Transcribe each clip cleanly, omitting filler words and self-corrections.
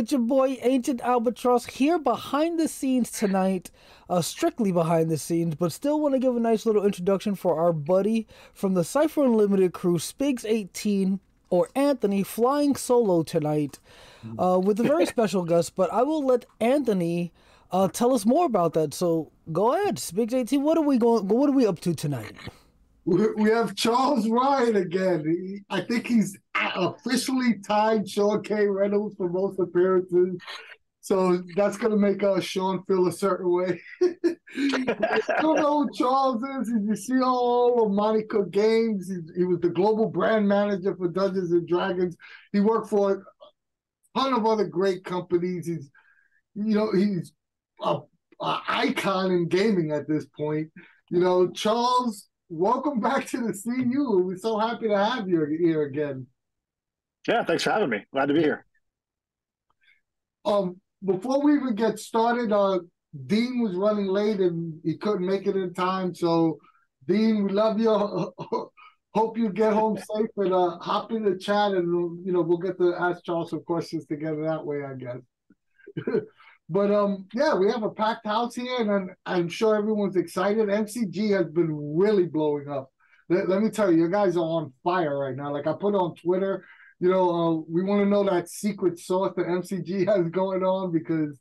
with your boy Ancient Albatross here behind the scenes tonight, strictly behind the scenes, but still want to give a nice little introduction for our buddy from the Cypher Unlimited crew, Spigs18, or Anthony, flying solo tonight with a very special guest, but I will let Anthony tell us more about that. So go ahead, Spigs18, what are we up to tonight? We have Charles Ryan again. I think he's officially tied Sean K. Reynolds for most appearances. So that's going to make Sean feel a certain way. You don't know who Charles is. You see all of Monte Cook Games. He was the global brand manager for Dungeons & Dragons. He worked for a ton of other great companies. He's an icon in gaming at this point. Charles, welcome back to the CU. We're so happy to have you here again. Yeah, thanks for having me. Glad to be here. Before we even get started, Dean was running late and he couldn't make it in time. So, Dean, we love you. Hope you get home safe and hop in the chat and we'll get to ask Charles some questions together that way, I guess. But yeah, we have a packed house here, and I'm sure everyone's excited. MCG has been really blowing up. Let me tell you, you guys are on fire right now. Like I put on Twitter, we want to know that secret sauce that MCG has going on because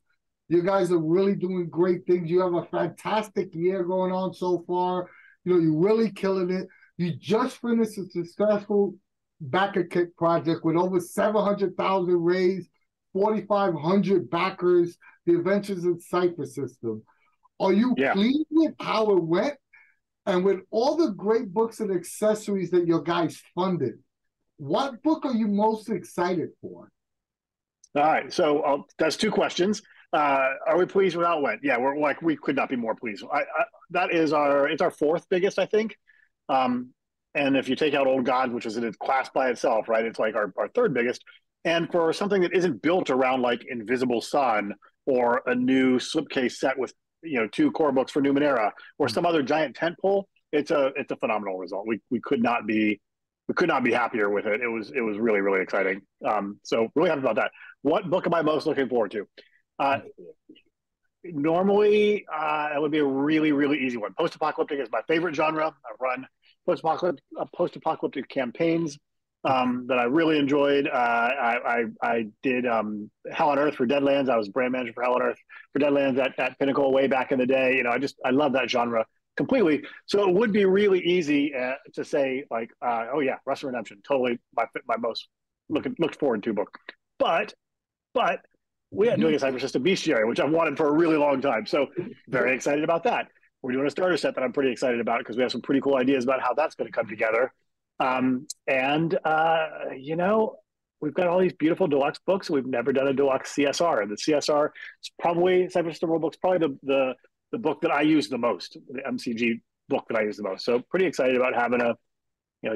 you guys are really doing great things. You have a fantastic year going on so far. You're really killing it. You just finished a successful back-a-kick project with over 700,000 raised, 4,500 backers. The Adventures in Cypress system. Are you pleased with how it went? And with all the great books and accessories that your guys funded, what book are you most excited for? All right, so that's two questions. Are we pleased with how it went? Yeah, we could not be more pleased. It's our fourth biggest, I think. And if you take out Old Gods, which is in its class by itself, right, it's like our third biggest. And for something that isn't built around like Invisible Sun or a new slipcase set with 2 core books for Numenera or some other giant tentpole, it's a phenomenal result. We could not be happier with it. It was really, really exciting. So really happy about that. What book am I most looking forward to? Normally it would be a really, really easy one. Post-apocalyptic is my favorite genre. I run post-apocalyptic campaigns that I really enjoyed. I did Hell on Earth for Deadlands. I was brand manager for Hell on Earth for Deadlands at Pinnacle way back in the day. I love that genre completely. So it would be really easy to say like, oh yeah, Rust and Redemption, totally my most looked forward to book. But we are doing a Cyber System Bestiary, which I've wanted for a really long time. So very excited about that. We're doing a starter set that I'm pretty excited about because we have some pretty cool ideas about how that's going to come together. We've got all these beautiful deluxe books. We've never done a deluxe CSR. And the CSR is probably, Cyber System Rulebook's probably the book that I use the most, the MCG book that I use the most. So pretty excited about having a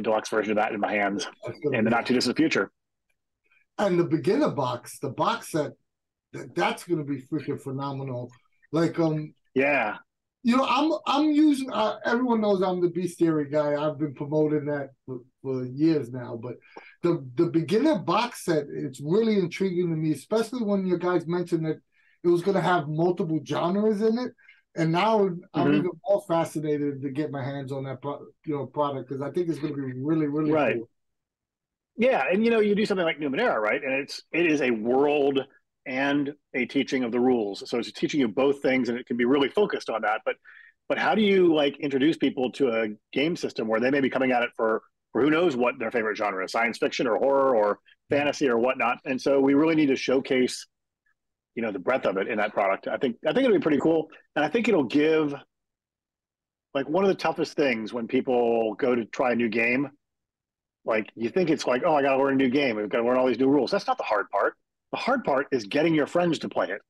deluxe version of that in my hands in the not too distant future. And the beginner box, the box set, that's going to be freaking phenomenal. Like, yeah. I'm using, everyone knows I'm the bestiary guy. I've been promoting that for years now. But the beginner box set, it's really intriguing to me, especially when you guys mentioned that it was going to have multiple genres in it. And now I'm even more fascinated to get my hands on that product because I think it's going to be really, really cool. Yeah, and you do something like Numenera, right? And it is a world and a teaching of the rules. So it's teaching you both things and it can be really focused on that. But how do you introduce people to a game system where they may be coming at it for who knows what their favorite genre is, science fiction or horror or fantasy or whatnot. And so we really need to showcase, the breadth of it in that product. I think it'll be pretty cool. And I think it'll give one of the toughest things when people go to try a new game, you think it's like, oh, I got to learn a new game. I've got to learn all these new rules. That's not the hard part. The hard part is getting your friends to play it.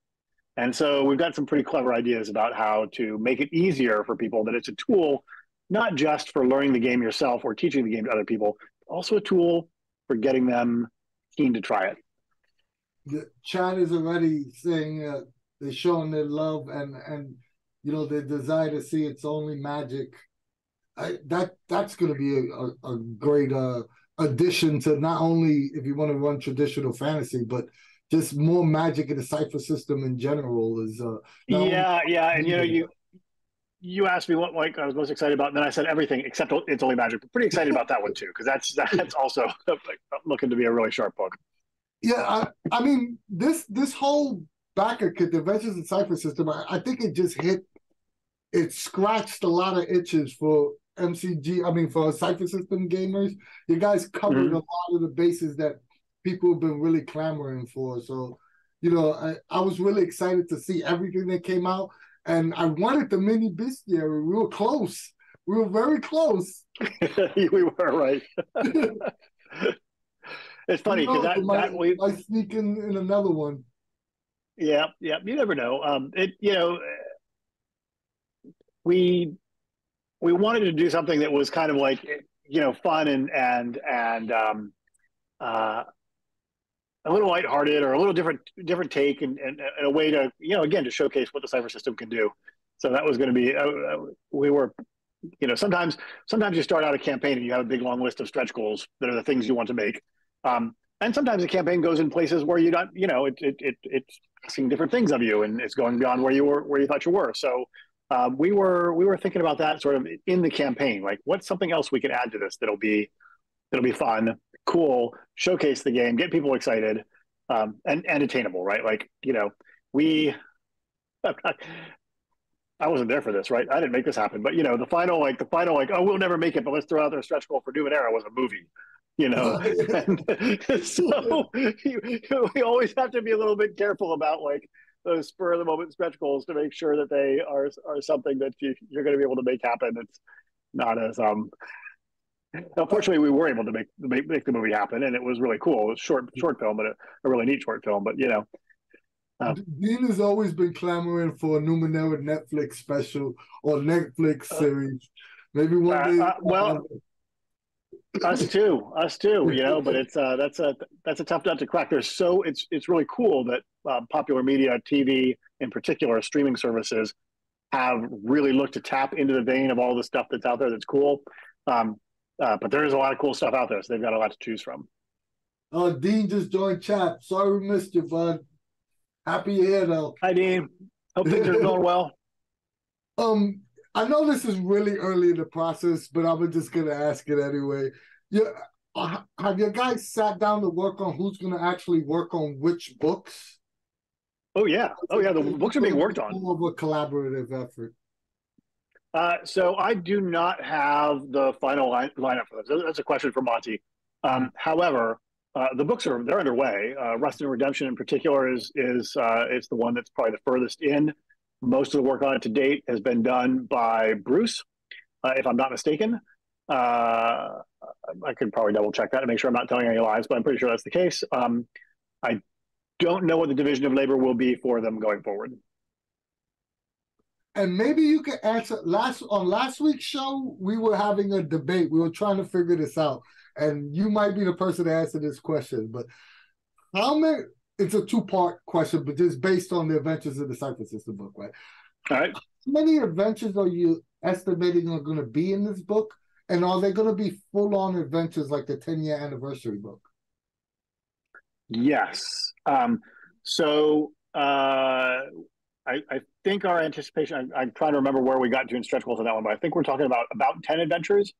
And so we've got some pretty clever ideas about how to make it easier for people, that it's a tool, not just for learning the game yourself or teaching the game to other people, but also a tool for getting them keen to try it. The chat is already saying they're showing their love and their desire to see It's Only Magic. That's going to be a great addition to not only if you want to run traditional fantasy, but just more magic in the Cypher system in general is yeah, and you asked me what like I was most excited about, and then I said everything except It's Only Magic. I'm pretty excited about that one too, because that's also like, looking to be a really sharp book. Yeah, I mean this whole backer kit, the Adventures in Cypher system, I think it scratched a lot of itches for MCG. I mean for Cypher system gamers. You guys covered a lot of the bases that people have been really clamoring for. So, I was really excited to see everything that came out. And I wanted the mini bestiary. We were close. We were very close. We were, right. It's funny because that might sneak in another one. Yeah. You never know. We wanted to do something that was kind of like fun and a little lighthearted or a little different take and a way to again to showcase what the Cypher system can do. So that was going to be we were sometimes you start out a campaign and you have a big long list of stretch goals that are the things you want to make, and sometimes the campaign goes in places where you don't it's asking different things of you and it's going beyond where you thought you were. So we were thinking about that sort of in the campaign, like what's something else we can add to this that'll be fun, cool, showcase the game, get people excited, and attainable, right? Like, I wasn't there for this, right? I didn't make this happen, but the final, oh, we'll never make it, but let's throw out their stretch goal for Numenera was a movie, and so we always have to be a little bit careful about like those spur of the moment stretch goals to make sure that they are something that you're going to be able to make happen. It's not as Unfortunately, we were able to make the movie happen, and it was really cool. It was short film, but a really neat short film. But Dean has always been clamoring for a Numenera Netflix special or Netflix series. Maybe one day. Well, us too. But it's that's a tough nut to crack. It's really cool that popular media, TV in particular, streaming services have really looked to tap into the vein of all the stuff that's out there that's cool. But there is a lot of cool stuff out there, so they've got a lot to choose from. Dean just joined chat. Sorry we missed you, bud. Happy you're here, though. Hi, Dean. Hope things are going well. I know this is really early in the process, but I'm just going to ask it anyway. Have you guys sat down to work on who's going to actually work on which books? Oh, yeah. The books are being worked on. More of a collaborative effort. So I do not have the final lineup for this. That's a question for Monty. However, the books they're underway. Rust and Redemption in particular is the one that's probably the furthest in. Most of the work on it to date has been done by Bruce, if I'm not mistaken. I could probably double check that to make sure I'm not telling any lies, but I'm pretty sure that's the case. I don't know what the division of labor will be for them going forward. And maybe you can answer on last week's show, we were having a debate. We were trying to figure this out. And you might be the person to answer this question. But it's a two-part question, but just based on the Adventures of the Cypher System book, right? All right. How many adventures are you estimating are going to be in this book? And are they going to be full-on adventures like the 10-year anniversary book? Yes. I think our anticipation, I'm trying to remember where we got to in stretch goals on that one, but I think we're talking about 10 adventures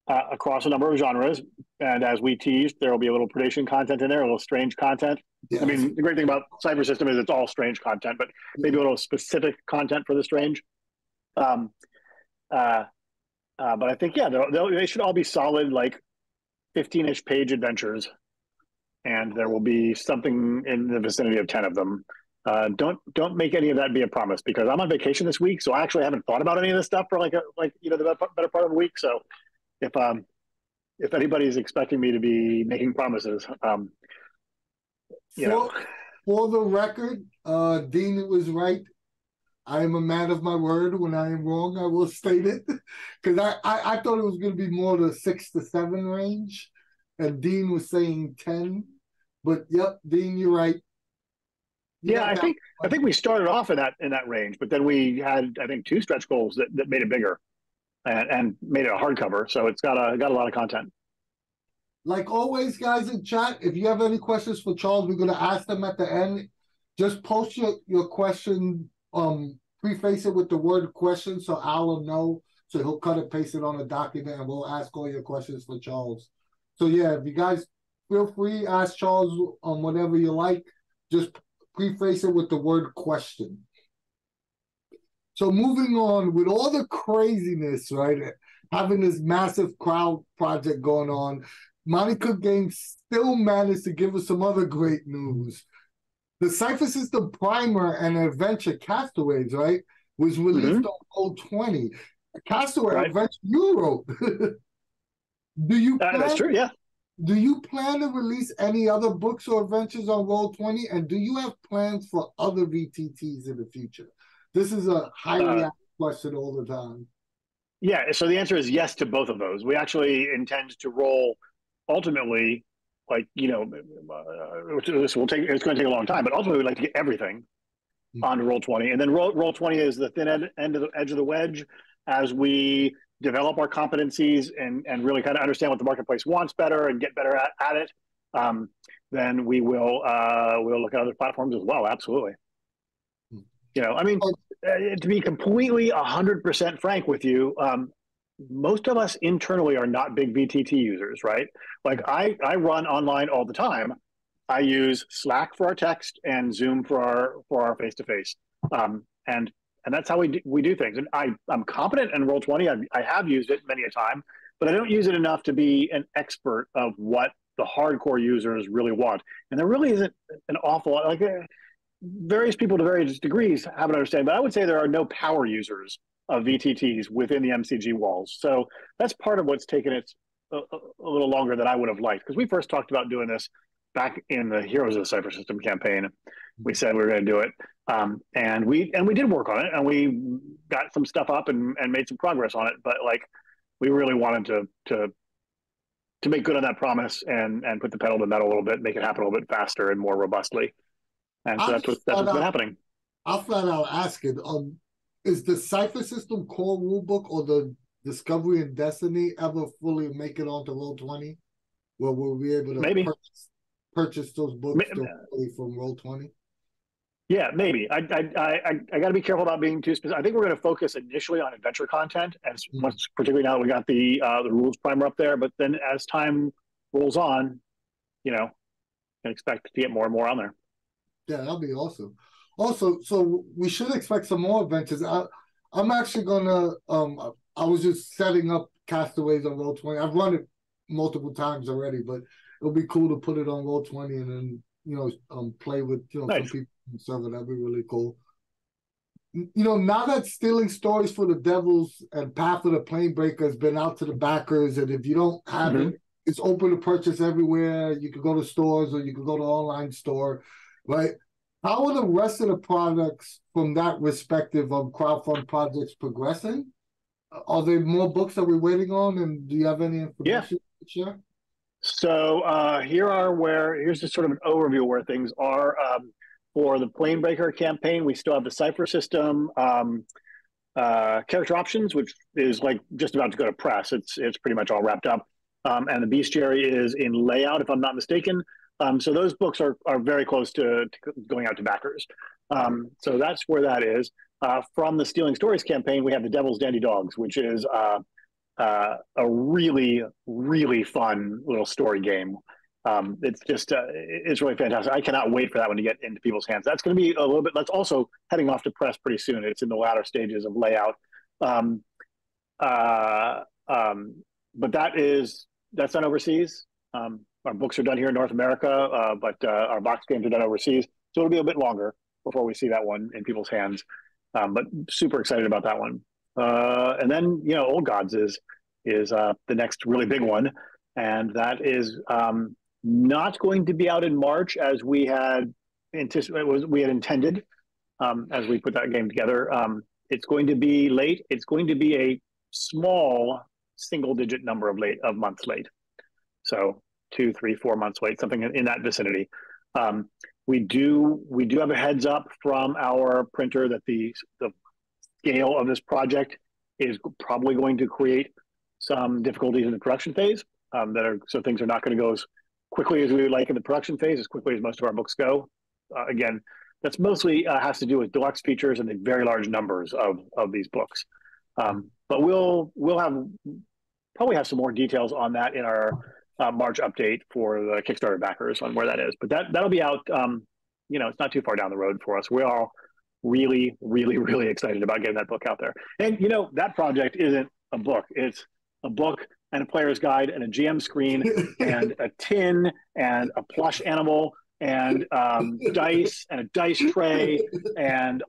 across a number of genres. And as we teased, there will be a little predation content in there, a little strange content. Yes. I mean, the great thing about Cyber System is it's all strange content, but maybe a little specific content for the strange. But I think, they should all be solid, like 15-ish page adventures. And there will be something in the vicinity of 10 of them. Don't make any of that be a promise, because I'm on vacation this week, so I actually haven't thought about any of this stuff for the better part of a week. So if anybody's expecting me to be making promises, For the record, Dean was right. I am a man of my word. When I am wrong, I will state it, because I thought it was going to be more the 6 to 7 range, and Dean was saying 10. But yep, Dean, you're right. Yeah, I think we started off in that range, but then we had, I think, 2 stretch goals that made it bigger and made it a hardcover. So it's got a lot of content. like always, guys in chat, if you have any questions for Charles, we're going to ask them at the end. Just post your question, preface it with the word question so Al will know. So he'll cut and paste it on a document and we'll ask all your questions for Charles. So yeah, if you guys feel free, ask Charles on whatever you like. Just preface it with the word question. So moving on with all the craziness, right? Having this massive crowd project going on, Monte Cook Games still managed to give us some other great news. The Cypher System Primer and Adventure Castaways, right, was released on Roll20. Castaway Adventure you wrote. That's true, yeah. Do you plan to release any other books or adventures on Roll20? And do you have plans for other VTTs in the future? This is a highly asked question all the time. Yeah, so the answer is yes to both of those. We actually intend to roll ultimately, like, you know, it's going to take a long time, but ultimately we'd like to get everything onto Roll20. And then Roll20 is the thin edge of the wedge as we develop our competencies and really kind of understand what the marketplace wants better and get better at it. Then we'll look at other platforms as well. Absolutely. You know, I mean, to be completely 100% frank with you, most of us internally are not big VTT users, right? Like I run online all the time. I use Slack for our text and Zoom for our face-to-face. And that's how we do things. And I'm competent in Roll20. I have used it many a time, but I don't use it enough to be an expert of what the hardcore users really want. And there really isn't an awful lot, like various people to various degrees have an understanding, but I would say there are no power users of VTTs within the MCG walls. So that's part of what's taken it a little longer than I would have liked, because we first talked about doing this back in the Heroes of the Cypher System campaign. We said we were going to do it, and we did work on it, and we got some stuff up and made some progress on it. But like, we really wanted to make good on that promise and put the pedal to the metal a little bit, make it happen a little bit faster and more robustly. And so that's what's been happening. I'll flat out ask it. Is the Cypher System core rulebook or the Discovery and Destiny ever fully make it onto Roll20? Where we'll be able to purchase those books directly from Roll20? Yeah, maybe. I got to be careful about being too specific. I think we're going to focus initially on adventure content, and particularly now that we got the rules primer up there. But then as time rolls on, you know, can expect to get more and more on there. Yeah, that'll be awesome. Also, so we should expect some more adventures. I'm actually gonna. I was just setting up Castaways on Roll20. I've run it multiple times already, but it'll be cool to put it on Roll20 and then play with some people on the server. That'd be really cool. Now that Stealing Stories for the Devils and Path of the Planebreaker has been out to the backers, and if you don't have it, it's open to purchase everywhere. You could go to stores or you could go to online store. Right? How are the rest of the products from that respective of crowdfund projects progressing? Are there more books that we're waiting on? And do you have any information to share? So here's just sort of an overview of where things are. For the Planebreaker campaign, we still have the Cypher System character options, which is like just about to go to press. It's pretty much all wrapped up. And the Bestiary is in layout, if I'm not mistaken. So those books are very close to going out to backers. So that's where that is. From the Stealing Stories campaign, we have the Devil's Dandy Dogs, which is a really, really fun little story game. It's just, it's really fantastic. I cannot wait for that one to get into people's hands. That's going to be a little bit, that's also heading off to press pretty soon. It's in the latter stages of layout. But that's done overseas. Our books are done here in North America, but our box games are done overseas. So it'll be a bit longer before we see that one in people's hands. But super excited about that one. And then, Old Gods is the next really big one. And that is not going to be out in March as we had intended as we put that game together. It's going to be late. It's going to be a small single-digit number of months late. So 2, 3, 4 months late, something in that vicinity. We do have a heads up from our printer that the scale of this project is probably going to create some difficulties in the production phase. so things are not going to go as quickly as we would like in the production phase, as quickly as most of our books go. Again, that's mostly has to do with deluxe features and the very large numbers of these books. But we'll probably have some more details on that in our March update for the Kickstarter backers on where that is. But that'll be out. It's not too far down the road for us. We're all really, really, really excited about getting that book out there. And that project isn't a book; it's a book and a player's guide and a GM screen and a tin and a plush animal and dice and a dice tray and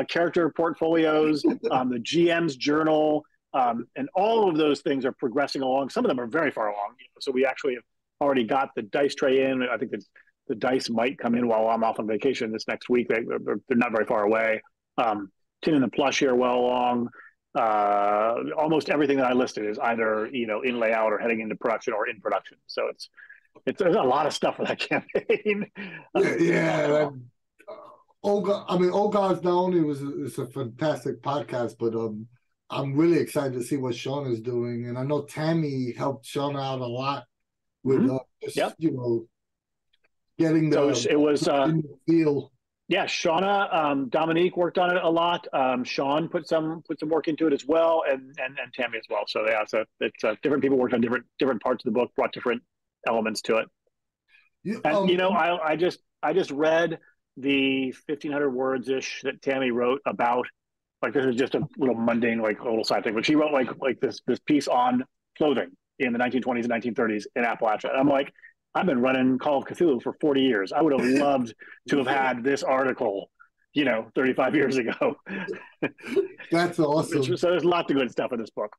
character portfolios, the GM's journal, and all of those things are progressing along. Some of them are very far along. So we actually have already got the dice tray in. I think the dice might come in while I'm off on vacation this next week. They're not very far away. Tin and the plush here well along. Almost everything that I listed is either in layout or heading into production or in production. So there's a lot of stuff for that campaign. Old Gods Not Only it's a fantastic podcast, but I'm really excited to see what Shauna is doing, and I know Tammy helped Shauna out a lot with getting the feel. Yeah, Shauna, Dominique worked on it a lot. Sean put some work into it as well, and Tammy as well. So yeah, it's different people worked on different parts of the book, brought different elements to it. I just read the 1,500 words ish that Tammy wrote about. Like, this is just a little mundane, like, a little side thing, but she wrote like this piece on clothing in the 1920s and 1930s in Appalachia. And I'm like, I've been running Call of Cthulhu for 40 years. I would have loved to have had this article, 35 years ago. That's awesome. So there's lots of good stuff in this book.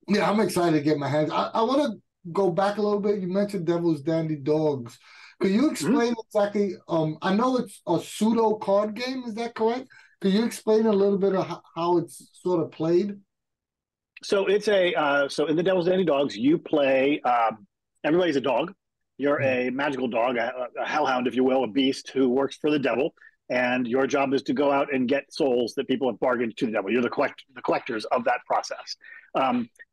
Yeah, I'm excited to get my hands. I want to go back a little bit. You mentioned Devil's Dandy Dogs. Could you explain exactly? I know it's a pseudo card game. Is that correct? Could you explain a little bit of how it's sort of played? So it's so in the Devil's Dandy Dogs, you play. Everybody's a dog. You're a magical dog, a hellhound, if you will, a beast who works for the devil, and your job is to go out and get souls that people have bargained to the devil. You're the collectors of that process.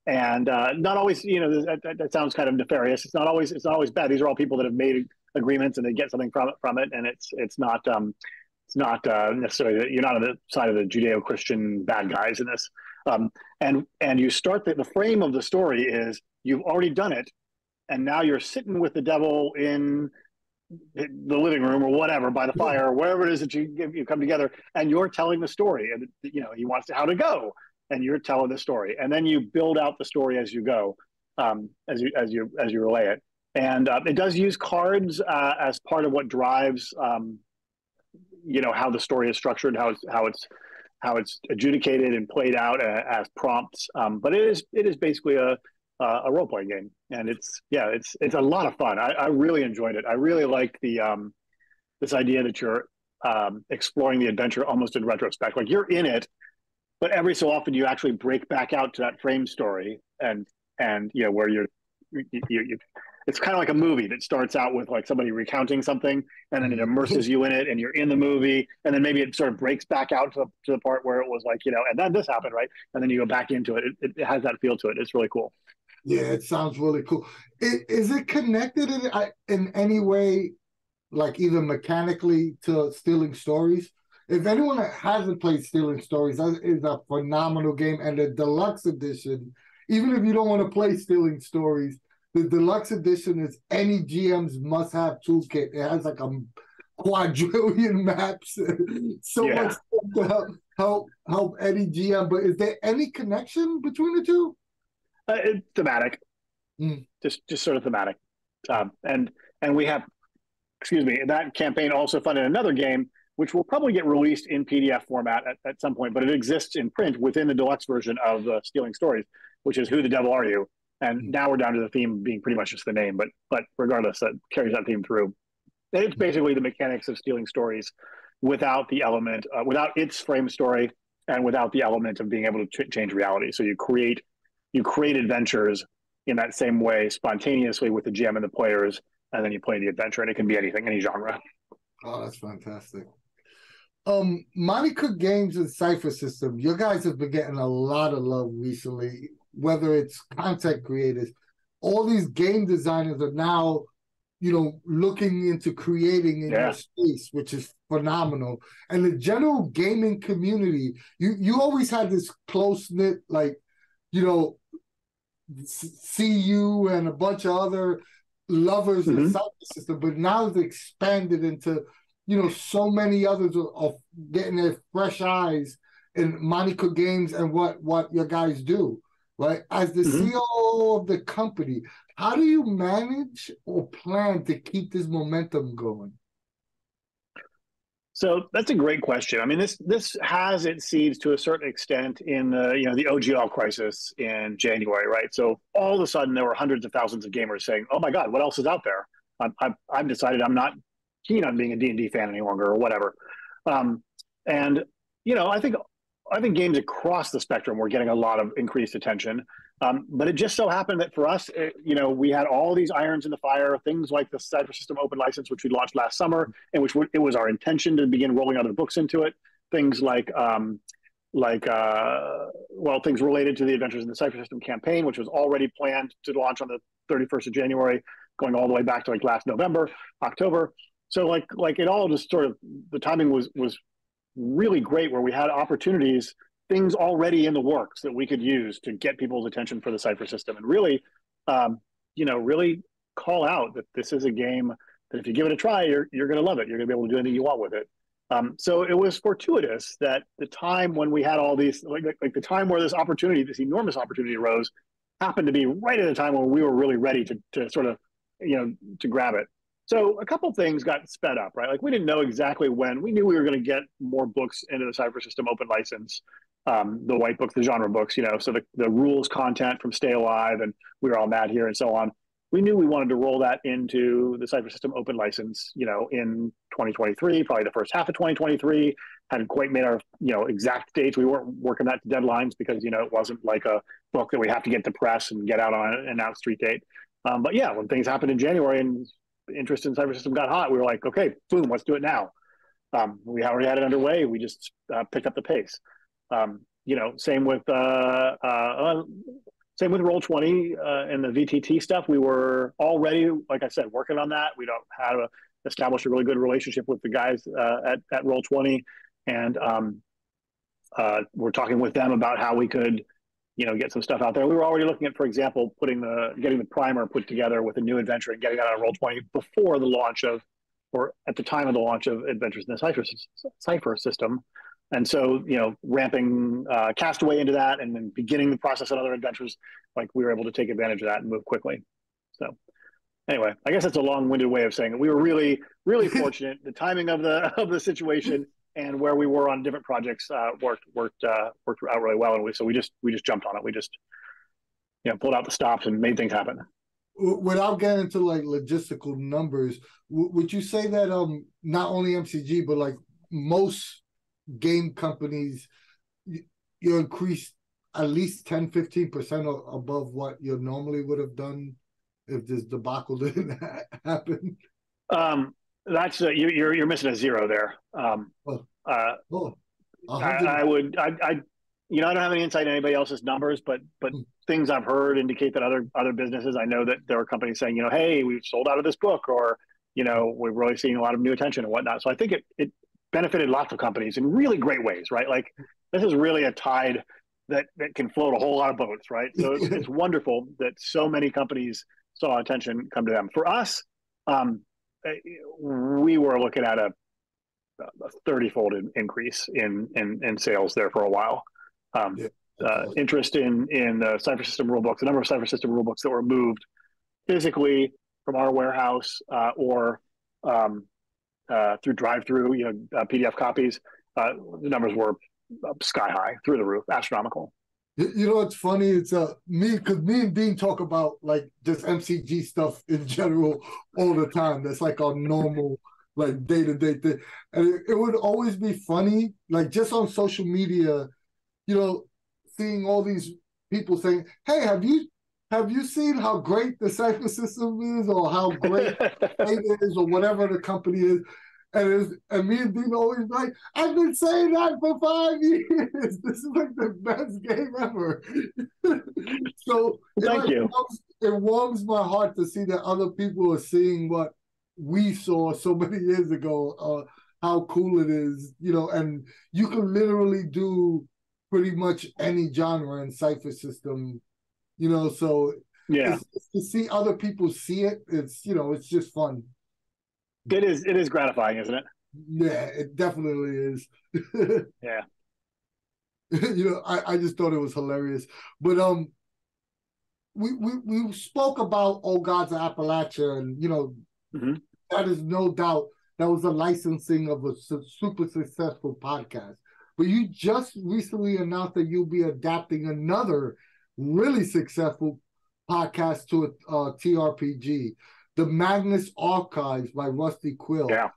And not always, that sounds kind of nefarious. It's not always bad. These are all people that have made agreements and they get something from it, and it's not necessarily, you're not on the side of the Judeo-Christian bad guys in this. And you start the frame of the story is you've already done it, and now you're sitting with the devil in the living room or whatever, by the fire, or wherever it is that you come together, and you're telling the story, and he wants how to go, and you're telling the story, and then you build out the story as you go, as you relay it, and it does use cards as part of what drives how the story is structured, how it's adjudicated and played out as prompts. But it is basically a role playing game, and it's a lot of fun. I really enjoyed it. I really liked this idea that you're exploring the adventure almost in retrospect. Like, you're in it, but every so often you actually break back out to that frame story, and where you it's kind of like a movie that starts out with like somebody recounting something, and then it immerses you in it, and you're in the movie, and then maybe it sort of breaks back out to the part where it was like, and then this happened, right? And then you go back into it. It has that feel to it. It's really cool. Yeah, it sounds really cool. Is it connected in any way, like either mechanically, to Stealing Stories? If anyone that hasn't played Stealing Stories, that is a phenomenal game. And the deluxe edition, even if you don't want to play Stealing Stories, the deluxe edition is any GM's must-have toolkit. It has like a quadrillion maps, much to help any GM. But is there any connection between the two? Thematic, just sort of thematic, and we have, that campaign also funded another game which will probably get released in PDF format at some point, but it exists in print within the deluxe version of the Stealing Stories, which is Who the Devil Are You? And now we're down to the theme being pretty much just the name, but regardless, that carries that theme through. It's basically the mechanics of Stealing Stories without the element, without its frame story, and without the element of being able to change reality. So you create adventures in that same way, spontaneously with the GM and the players, and then you play the adventure, and it can be anything, any genre. Oh, that's fantastic. Monte Cook Games and Cypher System, you guys have been getting a lot of love recently, whether it's content creators all these game designers are now, looking into creating in your space, which is phenomenal. And the general gaming community, you always had this close-knit, like, CU and a bunch of other lovers of Cyber System, but now it's expanded into, so many others of getting their fresh eyes in Monte Cook Games and what your guys do, right? As the CEO of the company, how do you manage or plan to keep this momentum going? So that's a great question. I mean, this has its seeds to a certain extent in the OGL crisis in January, right? So all of a sudden there were hundreds of thousands of gamers saying, "Oh my God, what else is out there? I've decided I'm not keen on being a D&D fan any longer, or whatever." And I think games across the spectrum were getting a lot of increased attention. But it just so happened that for us, we had all these irons in the fire, things like the Cypress System Open License, which we launched last summer, and which it was our intention to begin rolling other books into it. Things things related to the Adventures in the Cypher System campaign, which was already planned to launch on the 31st of January, going all the way back to like last November, October. So like it all just sort of, the timing was really great, where we had opportunities, things already in the works that we could use to get people's attention for the Cypher System, and really, really call out that this is a game that if you give it a try, you're going to love it. You're going to be able to do anything you want with it. So it was fortuitous that the time when we had all these, like the time where this enormous opportunity arose, happened to be right at a time when we were really ready to sort of, to grab it. So a couple things got sped up, right? Like we didn't know exactly when. We knew we were going to get more books into the Cypher System Open License, the white books, the genre books, so the rules content from Stay Alive and We Are All Mad Here and so on. We knew we wanted to roll that into the Cypher System Open License, in 2023, probably the first half of 2023. Hadn't quite made our, exact dates. We weren't working that to deadlines because, it wasn't like a book that we have to get to press and get out on an announced street date. But yeah, when things happened in January and interest in Cyber System got hot, we were like, okay, boom, let's do it now. We already had it underway. We just picked up the pace. Same with Roll20 and the VTT stuff. We were already, like I said, working on that. We don't have established a really good relationship with the guys at Roll20, and we're talking with them about how we could, get some stuff out there. We were already looking at, for example, getting the primer put together with a new adventure and getting that on Roll20 before the launch of, or at the time of the launch of Adventures in the Cypher System. And so, ramping Castaway into that and then beginning the process on other adventures, like we were able to take advantage of that and move quickly. So anyway, I guess that's a long-winded way of saying it. We were really, really fortunate. The timing of the situation and where we were on different projects worked out really well. And we just jumped on it. We just, pulled out the stops and made things happen. Without getting into like logistical numbers, would you say that not only MCG, but like most game companies, you increased at least 10-15% above what you normally would have done if this debacle didn't happen? That's you're missing a zero there. I don't have any insight into anybody else's numbers, but things I've heard indicate that other businesses, I know that there are companies saying, hey, we've sold out of this book, or we're really seeing a lot of new attention and whatnot. So I think it benefited lots of companies in really great ways, right? Like this is really a tide that can float a whole lot of boats, right? So it's wonderful that so many companies saw attention come to them. For us, we were looking at a 30-fold increase in sales there for a while. Interest in the Cypher System rulebooks, the number of Cypher System rulebooks that were moved physically from our warehouse or through drive-through, PDF copies, the numbers were sky high, through the roof, astronomical. It's funny. It's me and Dean talk about like just MCG stuff in general all the time. That's like our normal like day-to-day thing, and it would always be funny, like just on social media, seeing all these people saying, "Hey, have you seen how great the Cypher System is, or how great it is, or whatever the company is?" And me and Dean always like, "I've been saying that for 5 years. This is like the best game ever." So thank you. it warms my heart to see that other people are seeing what we saw so many years ago. How cool it is, and you can literally do pretty much any genre in Cypher system, so Yeah, it's to see other people see it, it's just fun. it is gratifying, isn't it? Yeah, it definitely is. Yeah. I just thought it was hilarious. But we spoke about Gods of Appalachia, and Mm-hmm. that is no doubt that was a licensing of a super successful podcast. But you just recently announced that you'll be adapting another really successful podcast to a TRPG, the Magnus Archives by Rusty Quill. Yeah.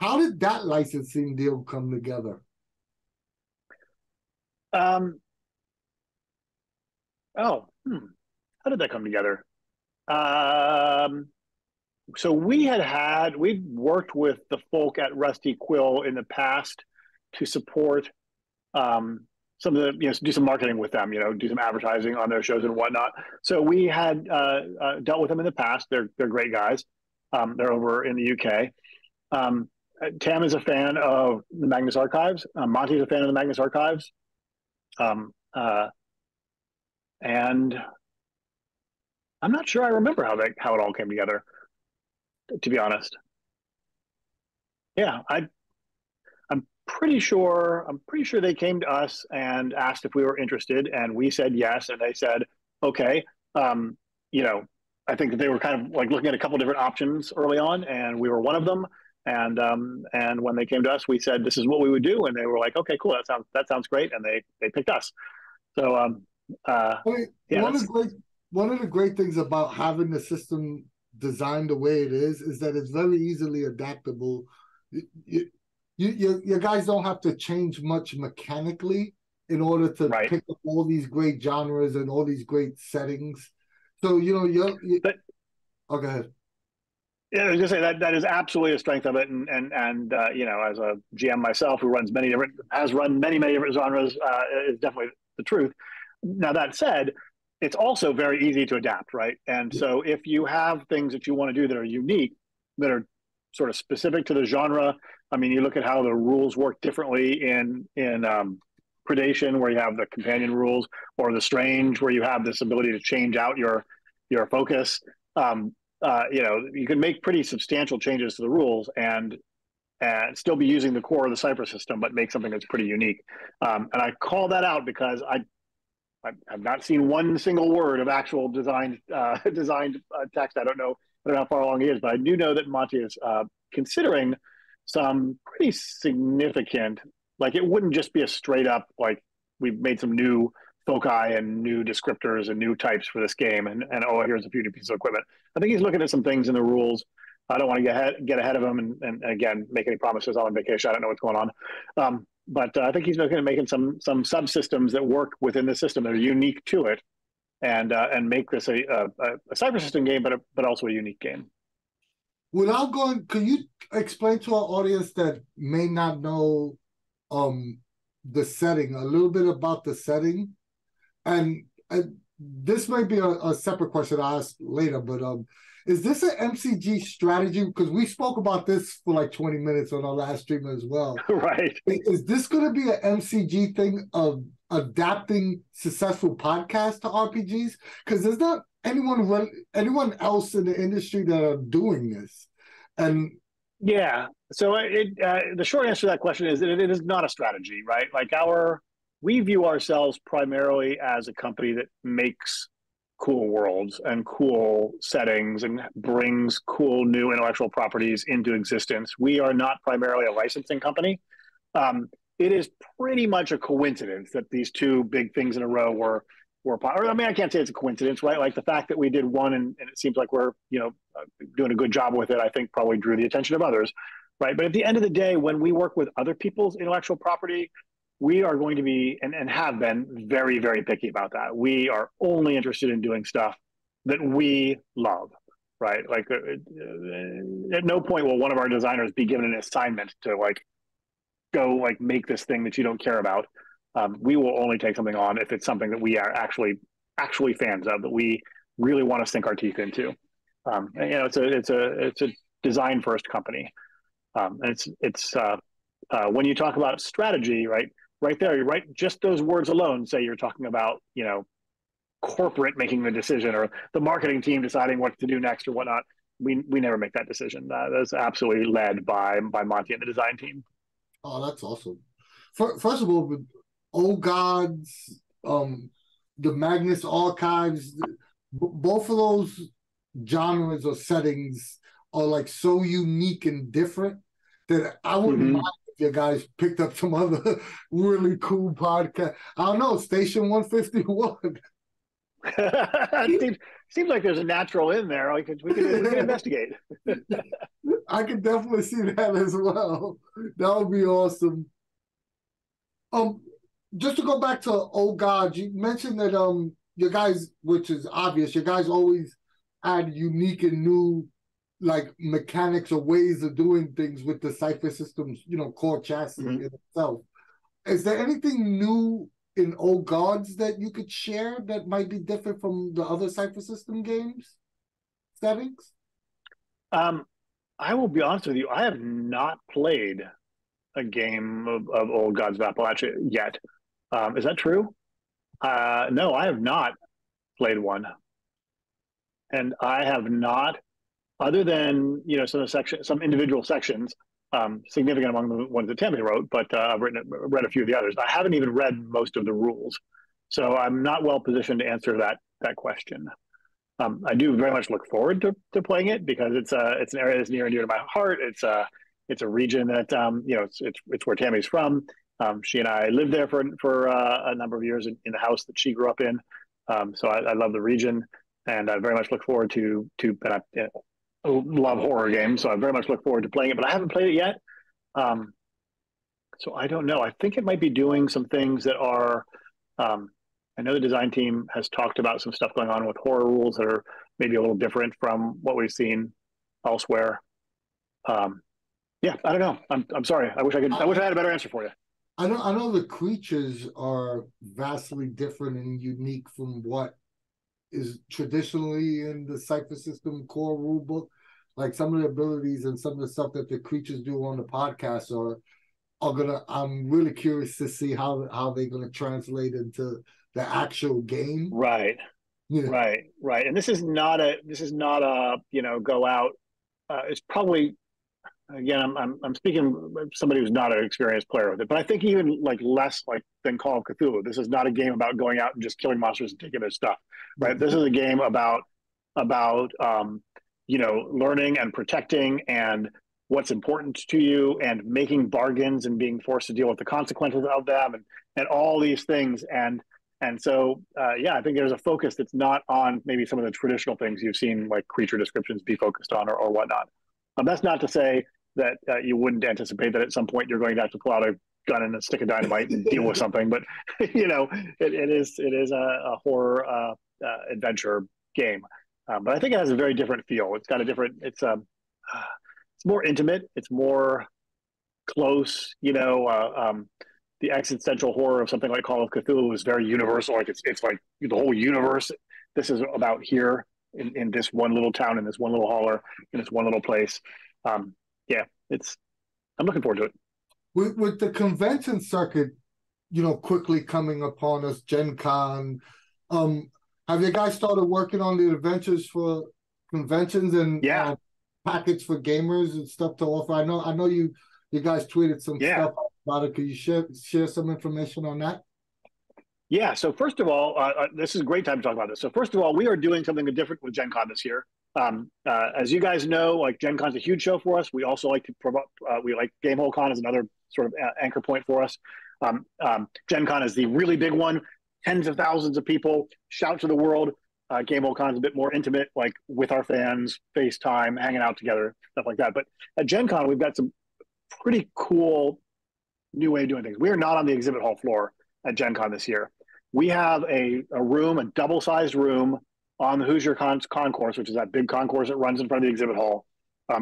How did that licensing deal come together? How did that come together? So we'd worked with the folk at Rusty Quill in the past to support some of the, do some marketing with them, do some advertising on their shows and whatnot. So we had dealt with them in the past. They're great guys. They're over in the UK. Tam is a fan of the Magnus Archives. Monty is a fan of the Magnus Archives. And I'm not sure I remember how it all came together, to be honest. Yeah, I'm pretty sure they came to us and asked if we were interested, and we said yes, and they said okay. I think that they were kind of like looking at a couple different options early on, and we were one of them. And when they came to us, we said this is what we would do, and they were like, okay, cool, that sounds great, and they picked us. So one of the great things about having the system designed the way it is that it's very easily adaptable. You guys don't have to change much mechanically in order to pick up all these great genres and all these great settings. So go ahead. Yeah, I was just say that is absolutely a strength of it, and as a GM myself who has run many different genres, is definitely the truth. Now that said, it's also very easy to adapt, right? And so if you have things that you want to do that are unique, that are sort of specific to the genre, I mean, you look at how the rules work differently in Predation, where you have the companion rules, or the Strange, where you have this ability to change out your focus. You can make pretty substantial changes to the rules and still be using the core of the Cypress system, but make something that's pretty unique. And I call that out because I've not seen one single word of actual designed text. I don't know how far along he is, but I do know that Monty is considering some pretty significant, like it wouldn't just be a straight up, like we've made some new foci and new descriptors and new types for this game, and here's a few new pieces of equipment. I think he's looking at some things in the rules. I don't want to get ahead of him and again make any promises. I'm on vacation. I don't know what's going on. But I think he's looking at making some subsystems that work within the system that are unique to it, and make this a cyber system game, but also a unique game. Without going, could you explain to our audience that may not know the setting, a little bit about the setting? And this might be a separate question I'll ask later, but is this an MCG strategy? Because we spoke about this for like 20 minutes on our last stream as well. Right. Is this going to be an MCG thing of adapting successful podcasts to RPGs? Because there's not anyone else in the industry that are doing this. And yeah, so the short answer to that question is that it is not a strategy, right? Like we view ourselves primarily as a company that makes cool worlds and cool settings and brings cool new intellectual properties into existence. We are not primarily a licensing company. It is pretty much a coincidence that these two big things in a row were I mean, I can't say it's a coincidence, right? Like the fact that we did one and it seems like we're, doing a good job with it, I think probably drew the attention of others, right? But at the end of the day, when we work with other people's intellectual property, we are going to be, and have been, very, very picky about that. We are only interested in doing stuff that we love, right? Like at no point will one of our designers be given an assignment to go make this thing that you don't care about. We will only take something on if it's something that we are actually fans of, that we really want to sink our teeth into. And, you know, it's a design first company, and it's when you talk about strategy, right there, you're right. Just those words alone say you're talking about, you know, corporate making the decision or the marketing team deciding what to do next or whatnot. We never make that decision. That's absolutely led by Monty and the design team. Oh, that's awesome. First of all, Old Gods, the Magnus Archives, both of those genres or settings are like so unique and different that I wouldn't mind if you guys picked up some other really cool podcast. I don't know, Station 151. Seems like there's a natural in there. We can investigate. I could definitely see that as well. That would be awesome. Just to go back to Old Gods, you mentioned that your guys, which is obvious, your guys always add unique and new like mechanics or ways of doing things with the Cypher system's, you know, core chassis in itself. Is there anything new in Old Gods that you could share that might be different from the other Cypher system games settings? I will be honest with you, I have not played a game of Old Gods of Appalachia yet. Is that true? No, I have not played one. And I have not, other than, you know, some individual sections, significant among the ones that Tammy wrote, but I've read a few of the others. I haven't even read most of the rules, so I'm not well positioned to answer that question. I do very much look forward to playing it because it's an area that's near and dear to my heart. It's a region that you know, it's where Tammy's from. She and I lived there for a number of years in the house that she grew up in. So I love the region, and I very much look forward to I love horror games, so I very much look forward to playing it, but I haven't played it yet. So I don't know. I think it might be doing some things that are, I know the design team has talked about some stuff going on with horror rules that are maybe a little different from what we've seen elsewhere. Yeah, I don't know. I'm sorry. I wish I had a better answer for you. I know the creatures are vastly different and unique from what is traditionally in the Cypher system core rulebook. Like some of the abilities and some of the stuff that the creatures do on the podcast are gonna. I'm really curious to see how they're gonna translate into the actual game. Right. Yeah. Right. And this is not a you know, go out. It's probably, again, I'm speaking somebody who's not an experienced player with it, but I think even like less like than Call of Cthulhu. This is not a game about going out and just killing monsters and taking their stuff, right? This is a game about you know, learning and protecting and what's important to you and making bargains and being forced to deal with the consequences of them and all these things. And so, yeah, I think there's a focus that's not on maybe some of the traditional things you've seen like creature descriptions be focused on or whatnot. That's not to say that you wouldn't anticipate that at some point you're going to have to pull out a gun and a stick of dynamite and deal with something. But, you know, it is a horror adventure game. But I think it has a very different feel. It's got a different, it's more intimate. It's more close, you know, the existential horror of something like Call of Cthulhu is very universal. Like it's like the whole universe. This is about here in this one little town, in this one little holler, in this one little place. Yeah, I'm looking forward to it. With the convention circuit, you know, quickly coming upon us, Gen Con, have you guys started working on the adventures for conventions and packets for gamers and stuff to offer? I know you guys tweeted some stuff about it. Could you share some information on that? Yeah. So first of all, this is a great time to talk about this. So first of all, we are doing something different with Gen Con this year. As you guys know, like Gen Con's a huge show for us. We also like to promote. We like Gamehole Con is another sort of anchor point for us. Gen Con is the really big one. Tens of thousands of people shout to the world. Gamehole Con is a bit more intimate, like with our fans, FaceTime, hanging out together, stuff like that. But at Gen Con, we've got some pretty cool new way of doing things. We are not on the exhibit hall floor at Gen Con this year. We have a room, a double-sized room on the Hoosier Concourse, which is that big concourse that runs in front of the exhibit hall.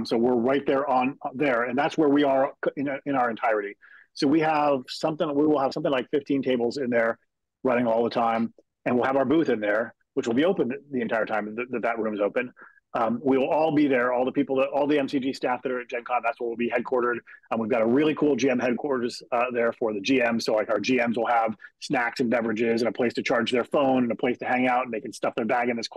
So we're right there there, and that's where we are in our entirety. So we will have something like 15 tables in there running all the time, and we'll have our booth in there. which will be open the entire time that room is open. We will all be there, all the MCG staff that are at Gen Con, that's where we'll be headquartered. We've got a really cool GM headquarters there for the GMs. So like our GMs will have snacks and beverages and a place to charge their phone and a place to hang out, and they can stuff their bag in this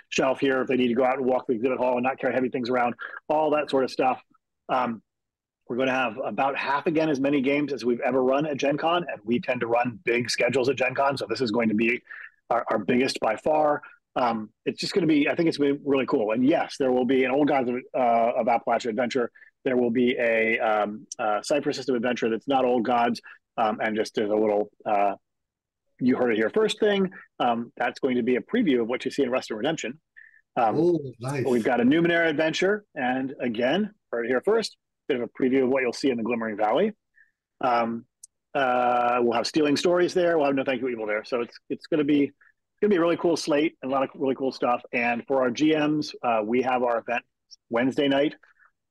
shelf here if they need to go out and walk the exhibit hall and not carry heavy things around, all that sort of stuff. We're going to have about half again as many games as we've ever run at Gen Con, and we tend to run big schedules at Gen Con. So this is going to be our biggest by far. It's just going to be, I think it's going to be really cool. And yes, there will be an old Gods of Appalachia adventure. There will be a Cypress system adventure that's not old Gods. And just as a little, you heard it here first thing, that's going to be a preview of what you see in Rust and Redemption. Nice. We've got a Numenera adventure. And again, heard it here first, bit of a preview of what you'll see in the Glimmering Valley. We'll have Stealing Stories there. We'll have No Thank You Evil there. So it's going to be a really cool slate and a lot of really cool stuff. And for our GMs, we have our event Wednesday night.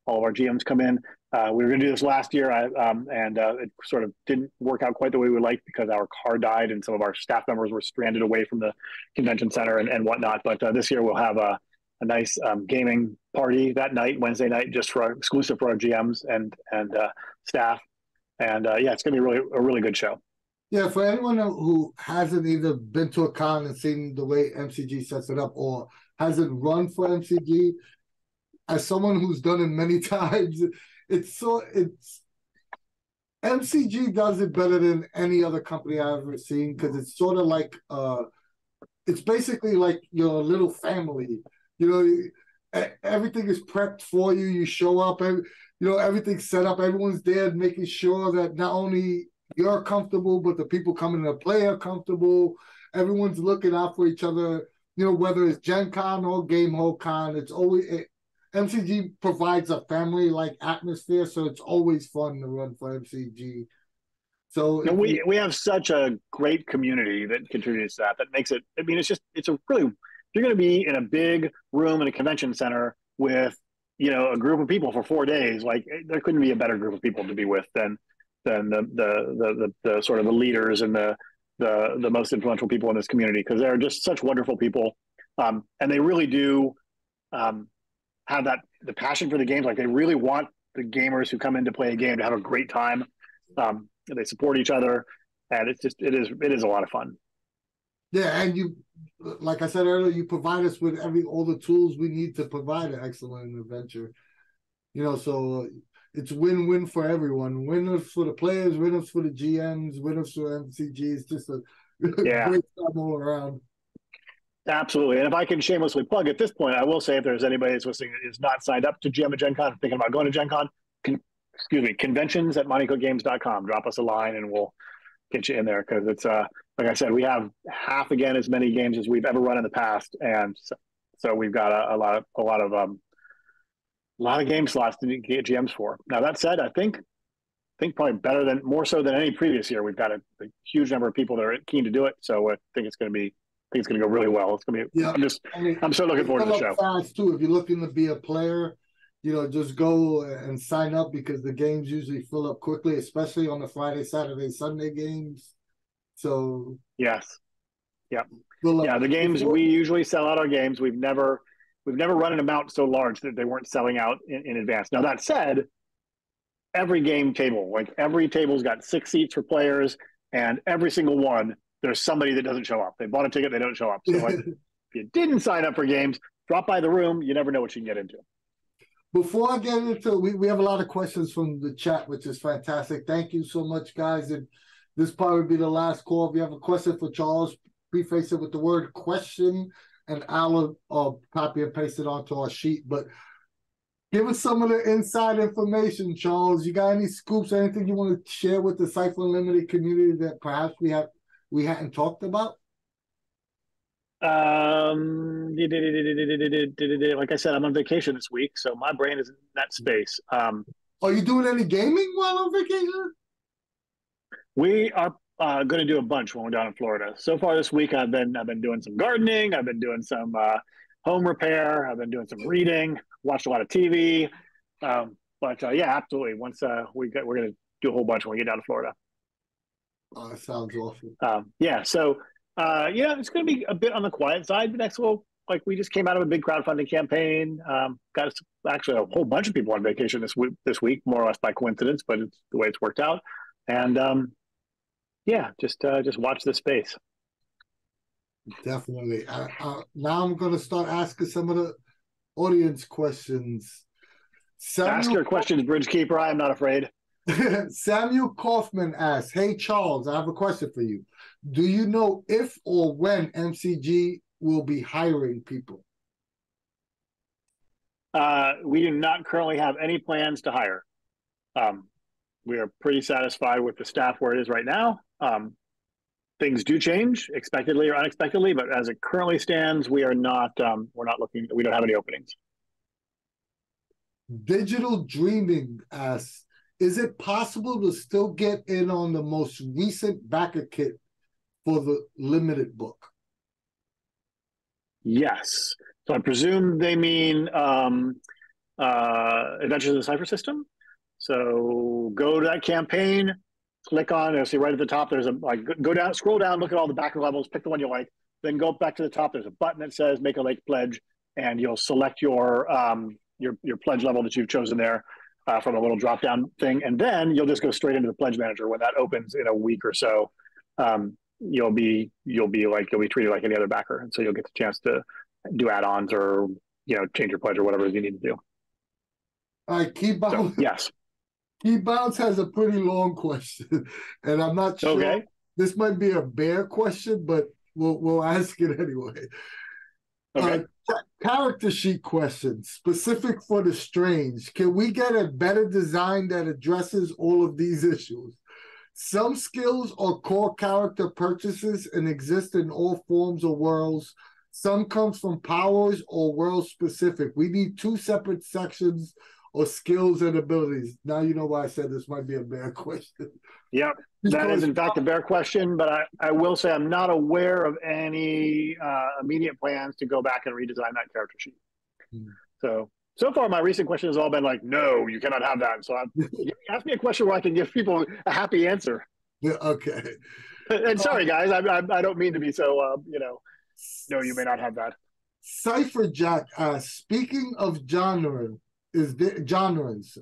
All of our GMs come in. We were going to do this last year, and it sort of didn't work out quite the way we liked because our car died and some of our staff members were stranded away from the convention center and whatnot. But this year we'll have a nice gaming party that night, Wednesday night, just exclusive for our GMs and staff. And yeah, it's going to be a really good show. Yeah, for anyone who hasn't either been to a con and seen the way MCG sets it up or hasn't run for MCG, as someone who's done it many times, MCG does it better than any other company I've ever seen, because it's sort of like it's basically like your little family. You know, everything is prepped for you. You show up, and everything's set up. Everyone's there making sure that not only you're comfortable, but the people coming to play are comfortable. Everyone's looking out for each other. Whether it's Gen Con or Gamehole Con, it's always MCG provides a family-like atmosphere, so it's always fun to run for MCG. So we have such a great community that contributes to that. That makes it. I mean, it's a really. You're going to be in a big room in a convention center with a group of people for 4 days. Like, there couldn't be a better group of people to be with than the sort of the leaders and the most influential people in this community, because they're just such wonderful people, and they really do have the passion for the games. Like, they really want the gamers who come in to play a game to have a great time. They support each other, and it is a lot of fun. Yeah, and you, like I said earlier, you provide us with all the tools we need to provide an excellent adventure. So it's win-win for everyone. Winners for the players, winners for the GMs, winners for MCG. It's just a great time all around. Absolutely. And if I can shamelessly plug at this point, I will say, if there's anybody that's listening that is not signed up to GM at Gen Con, thinking about going to Gen Con, conventions@montecookgames.com. Drop us a line and we'll get you in there, because it's like I said, we have half again as many games as we've ever run in the past, and so we've got a lot of game slots to get GMs for. Now, that said, I think probably more so than any previous year, we've got a huge number of people that are keen to do it. So I think it's going to go really well. It's going to be. Yeah. I'm so looking forward to the show. Fast too. If you're looking to be a player, just go and sign up, because the games usually fill up quickly, especially on the Friday, Saturday, Sunday games. So yes, yeah, the games, we usually sell out our games. We've never run an amount so large that they weren't selling out in advance. Now, that said, every table's got 6 seats for players, and every single one, there's somebody that doesn't show up. They bought a ticket, they don't show up. So if you didn't sign up for games, drop by the room. You never know what you can get into. Before I get into it, we have a lot of questions from the chat, which is fantastic. Thank you so much, guys. And this probably be the last call. If you have a question for Charles, preface it with the word question, and I'll copy and paste it onto our sheet. But give us some of the inside information, Charles. You got any scoops, anything you want to share with the Cypher Unlimited community that perhaps we hadn't talked about? Like I said, I'm on vacation this week, so my brain is in that space. Are you doing any gaming while on vacation? We are going to do a bunch when we're down in Florida. So far this week, I've been doing some gardening. I've been doing some home repair. I've been doing some reading. Watched a lot of TV. But yeah, absolutely. Once we're going to do a whole bunch when we get down to Florida. Oh, that sounds awesome. Yeah. So Yeah, it's going to be a bit on the quiet side. The next little, like, we just came out of a big crowdfunding campaign. Got us, actually a whole bunch of people on vacation this week, more or less by coincidence, but it's the way it's worked out. And yeah, just watch this space. Definitely. Now I'm going to start asking some of the audience questions. Ask your questions, Bridgekeeper. I am not afraid. Samuel Kaufman asks, "Hey Charles, I have a question for you. Do you know if or when MCG will be hiring people?" We do not currently have any plans to hire. We are pretty satisfied with the staff where it is right now. Things do change, expectedly or unexpectedly, but as it currently stands, we are not. We're not looking. We don't have any openings. Digital Dreaming asks, "Is it possible to still get in on the most recent backer kit for the limited book?" Yes. So I presume they mean Adventures in the Cypher System. So go to that campaign, click on, you'll see right at the top, there's a, like, go down, scroll down, look at all the backer levels, pick the one you like, then go back to the top, there's a button that says Make a Lake Pledge, and you'll select your pledge level that you've chosen there from a little drop-down thing, and then you'll just go straight into the Pledge Manager. When that opens in a week or so, you'll be treated like any other backer, and so you'll get the chance to do add-ons or, you know, change your pledge or whatever you need to do. All right, Key Bounce. So, yes. Key Bounce has a pretty long question, and I'm not sure. Okay. This might be a bear question, but we'll ask it anyway. Okay. Character sheet question, specific for the Strange. Can we get a better design that addresses all of these issues? Some skills are core character purchases and exist in all forms or worlds. Some comes from powers or world specific. We need 2 separate sections or skills and abilities. Now you know why I said this might be a bear question. Yeah, that is in fact a bear question, but I will say I'm not aware of any immediate plans to go back and redesign that character sheet. So far my recent question has all been like, no, you cannot have that. So ask me a question where I can give people a happy answer. Yeah, okay. And sorry guys, I don't mean to be so, you know, no, you may not have that. Cypher Jack, speaking of genres,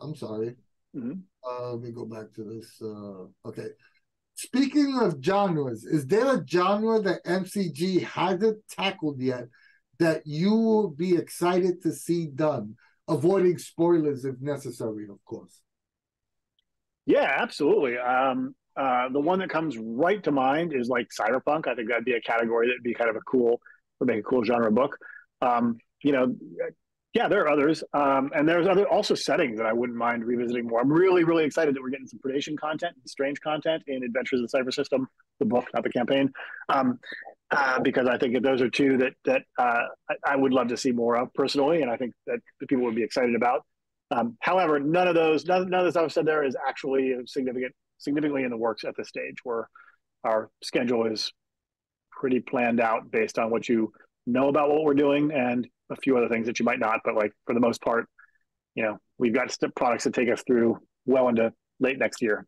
I'm sorry. Let me go back to this. Okay. Speaking of genres, is there a genre that MCG hasn't tackled yet that you will be excited to see done? Avoiding spoilers if necessary, of course. Yeah, absolutely. The one that comes right to mind is like Cyberpunk. I think that'd be a category that'd be kind of would make a cool genre book. You know, yeah, there are others. And there's also settings that I wouldn't mind revisiting more. I'm really, really excited that we're getting some predation content, strange content in Adventures in the Cyber System, the book, not the campaign. Because I think that those are 2 that I would love to see more of personally, and I think that the people would be excited about. However, none of this I've said there is actually significantly in the works at this stage, where our schedule is pretty planned out based on what you know about what we're doing and a few other things that you might not, but like for the most part, you know, we've got products that take us through well into late next year.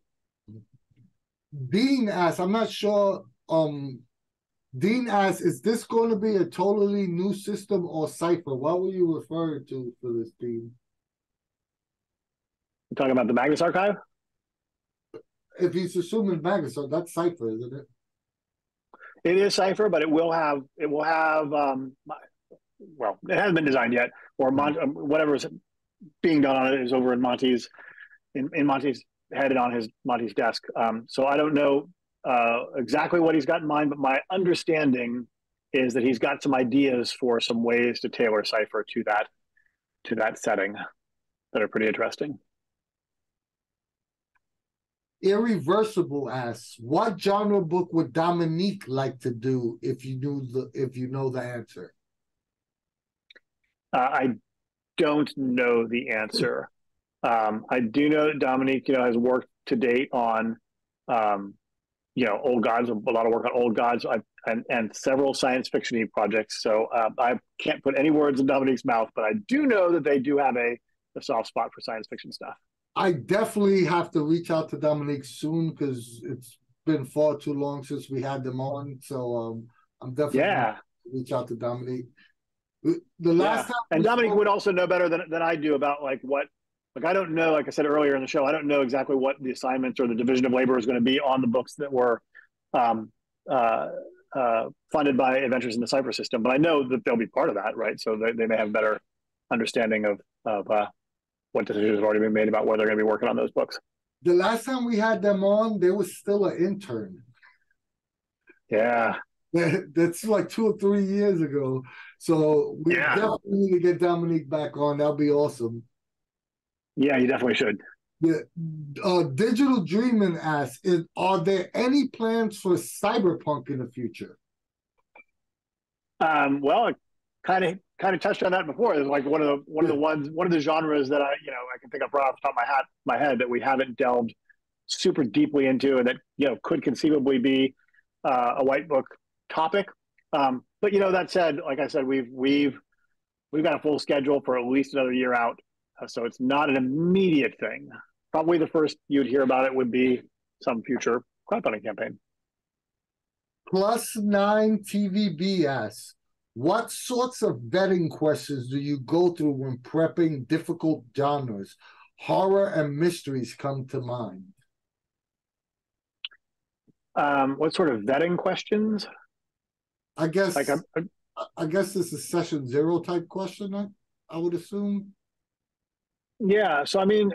Dean asks, I'm not sure, Dean asks, is this going to be a totally new system or Cypher? What were you referring to for this, Dean? You're talking about the Magnus Archive? If he's assuming Magnus, so that's Cypher, isn't it? It is Cypher, but it will have well, it hasn't been designed yet, or whatever is being done on it is over in Monte's head and on Monte's desk. So I don't know exactly what he's got in mind, but my understanding is that he's got some ideas for some ways to tailor Cypher to that setting that are pretty interesting. Irreversible asks, what genre book would Dominique like to do if you know the answer? I don't know the answer. I do know that Dominique, has worked to date on, Old Gods, a lot of work on Old Gods, and several science fiction-y projects. So I can't put any words in Dominique's mouth, but I do know that they do have a soft spot for science fiction stuff. I definitely have to reach out to Dominique soon because been far too long since we had them on. So I'm definitely going to reach out to Dominique. The last time, and Dominique would also know better than I do about like what. Like I don't know, like I said earlier in the show, I don't know exactly what the assignments or the division of labor is going to be on the books that were funded by Adventures in the Cypress system. But I know that they'll be part of that, right? So they may have a better understanding of what decisions have already been made about where they're going to be working on those books. The last time we had them on, there was still an intern. Yeah. That's like 2 or 3 years ago. So we definitely need to get Dominique back on. That'll be awesome. Yeah, you definitely should. Yeah. Digital Dreaming asks, are there any plans for Cyberpunk in the future? Well, I kind of touched on that before. It's like one of the genres that I can think of right off the top of my head that we haven't delved super deeply into, and that could conceivably be a white book topic. But that said, like I said, we've got a full schedule for at least another year out. So it's not an immediate thing. Probably the first you'd hear about it would be some future crowdfunding campaign. +9 TVB asks, what sorts of vetting questions do you go through when prepping difficult genres? Horror and mysteries come to mind. What sort of vetting questions? I guess this is session 0 type question, I would assume. Yeah, so I mean,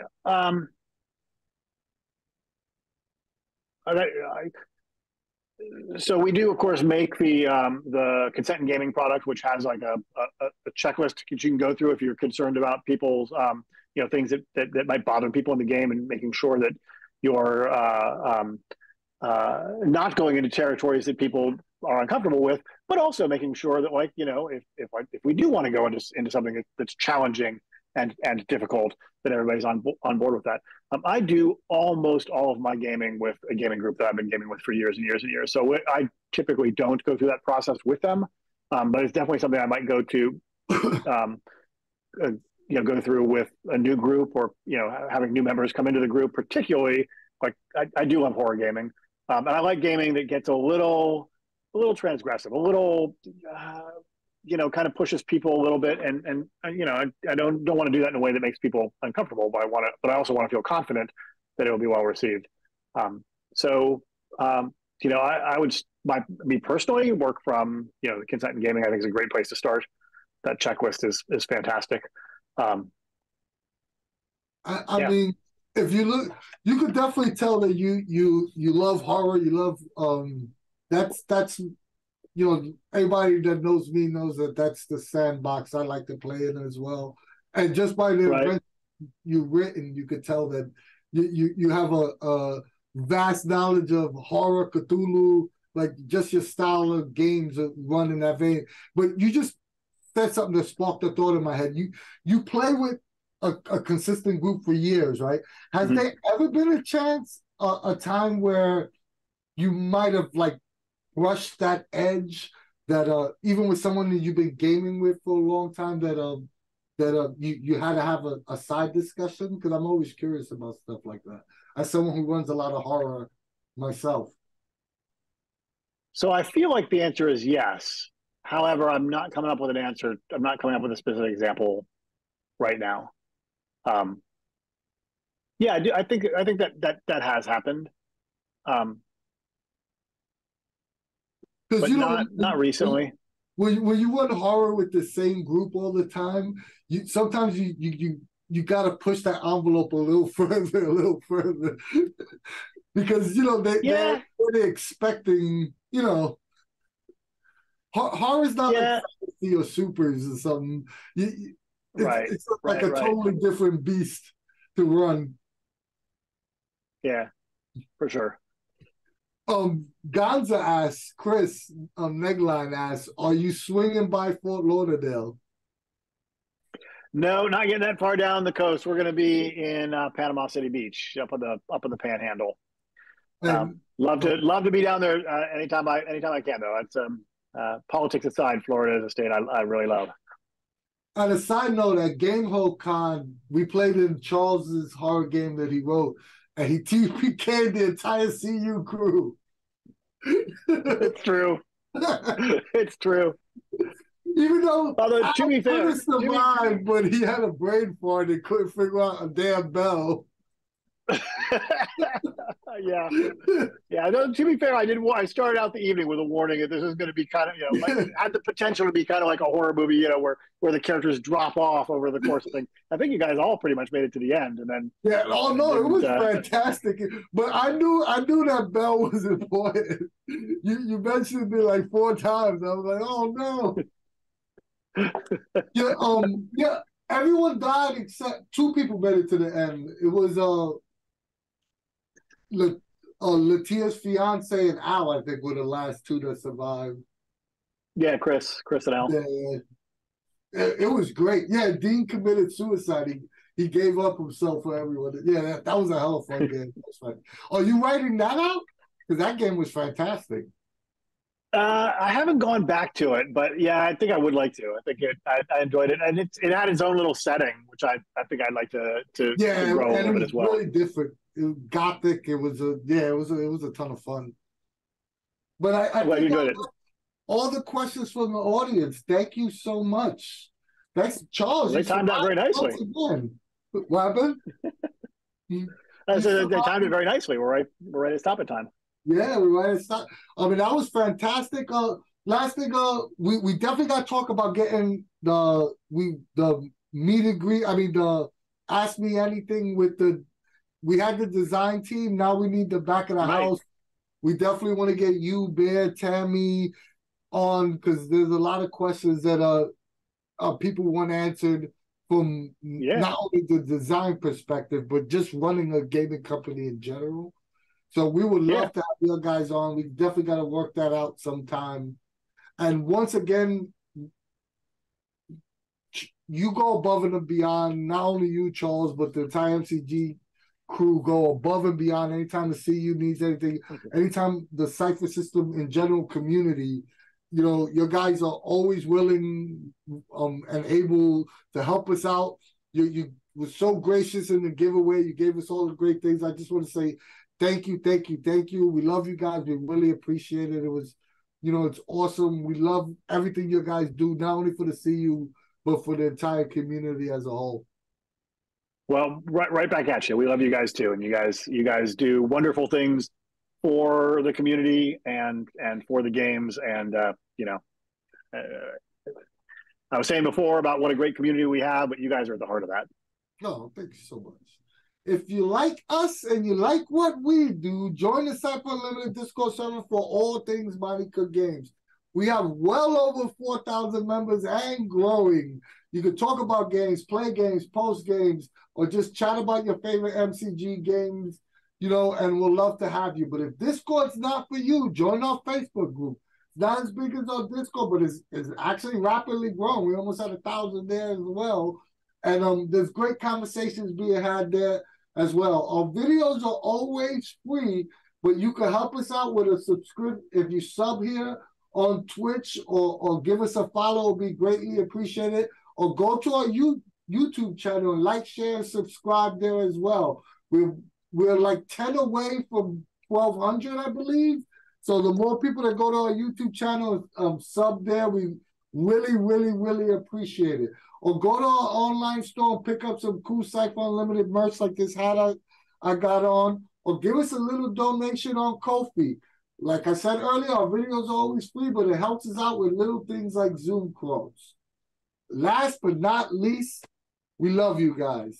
so we do, of course, make the consent and gaming product, which has like a checklist that you can go through if you're concerned about people's things that might bother people in the game, and making sure that you're not going into territories that people are uncomfortable with, but also making sure that if we do want to go into something that's challenging and difficult, that everybody's on board with that. I do almost all of my gaming with a gaming group that I've been gaming with for years and years and years. So I typically don't go through that process with them, but it's definitely something I might go to, go through with a new group, or having new members come into the group. Particularly, like I do love horror gaming, and I like gaming that gets a little transgressive, a little. Kind of pushes people a little bit, and I don't want to do that in a way that makes people uncomfortable, but I also want to feel confident that it will be well received. I would me personally work from the consent and gaming. I think is a great place to start. That checklist is fantastic. I mean, if you look, you could definitely tell that you love horror. You love that's. Everybody that knows me knows that that's the sandbox I like to play in as well. And just by the event you've written, you could tell that you have a vast knowledge of horror, Cthulhu, like just your style of games run in that vein. But you just said something that sparked a thought in my head. You play with a consistent group for years, right? Has there ever been a chance, a time where you might have brushed that edge that even with someone that you've been gaming with for a long time that you had to have a side discussion? Because I'm always curious about stuff like that as someone who runs a lot of horror myself. So I feel like the answer is yes. However, I'm not coming up with an answer. I'm not coming up with a specific example right now. Yeah, I think that has happened. But not recently. When you run horror with the same group all the time, sometimes you got to push that envelope a little further, because they're expecting horror's not like fantasy or supers or something. It's like a totally different beast to run. Yeah, for sure. Gonza asks, Chris, Negline asks, are you swinging by Fort Lauderdale? No, not getting that far down the coast. We're going to be in Panama City Beach, up in the Panhandle. Love to be down there anytime I can, though. It's politics aside, Florida is a state I really love. On a side note, at Gamehold Con, we played in Charles's horror game that he wrote, and he TPK'd the entire CU crew. It's true. It's true. Even though Although, to be fair, Al survived, but he had a brain fart and couldn't figure out a damn bell. yeah. No, to be fair, I started out the evening with a warning that this is going to be kind of, like, had the potential to be kind of like a horror movie, where the characters drop off over the course of things. I think you guys all pretty much made it to the end, and then it was fantastic. But I knew that bell was important. You mentioned it like 4 times. I was like, oh no. Everyone died except 2 people made it to the end. It was Latia's fiance and Al, I think, were the last 2 that survived. Yeah, Chris and Al. Yeah. It was great. Yeah, Dean committed suicide. He gave up himself for everyone. Yeah, that was a hell of a fun game. Are you writing that out? Because that game was fantastic. I haven't gone back to it, but yeah, I think I would like to. I think I enjoyed it, and it had its own little setting, which I think I'd like to grow a little bit as well. Really different. It was Gothic. It was a ton of fun. But I think enjoyed it. All the questions from the audience. Thank you so much. Thanks, Charles. They timed that very nicely. What happened? They timed it very nicely. We're right at stop at time. Yeah, we're right at stop. I mean, that was fantastic. Last thing, we definitely got to talk about getting the meet and greet. I mean, the Ask Me Anything with we had the design team. Now we need the back of the house. We definitely want to get you, Bear, Tammy on, because there's a lot of questions that people want answered from not only the design perspective, but just running a gaming company in general. So we would love to have your guys on. We definitely got to work that out sometime. And once again, you go above and beyond. Not only you, Charles, but the entire MCG crew go above and beyond. Anytime the CU needs anything, anytime the Cypher system in general community, your guys are always willing and able to help us out. You were so gracious in the giveaway. You gave us all the great things. I just want to say thank you, thank you, thank you. We love you guys. We really appreciate it. It was, it's awesome. We love everything you guys do, not only for the CU, but for the entire community as a whole. Well, right back at you. We love you guys too, and you guys do wonderful things for the community and for the games. And I was saying before about what a great community we have, but you guys are at the heart of that. No, thank you so much. If you like us and you like what we do, join the Cypher Unlimited Discord server for all things Monte Cook Games. We have well over 4,000 members and growing. You can talk about games, play games, post games, or just chat about your favorite MCG games, and we'll love to have you. But if Discord's not for you, join our Facebook group. It's not as big as our Discord, but it's actually rapidly growing. We almost had 1,000 there as well. And there's great conversations being had there as well. Our videos are always free, but you can help us out with a subscription. If you sub here on Twitch or give us a follow, it'll be greatly appreciated. Or go to our YouTube channel and like, share, and subscribe there as well. We're like 10 away from 1,200, I believe. So the more people that go to our YouTube channel, sub there, we really, really, really appreciate it. Or go to our online store and pick up some cool Cypher Unlimited merch like this hat I got on. Or give us a little donation on Ko-fi. Like I said earlier, our videos are always free, but it helps us out with little things like Zoom quotes. Last but not least, we love you guys.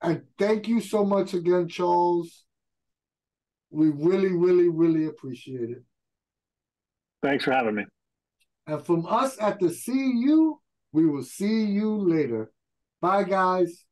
And thank you so much again, Charles. We really, really, really appreciate it. Thanks for having me. And from us at the CU, we will see you later. Bye, guys.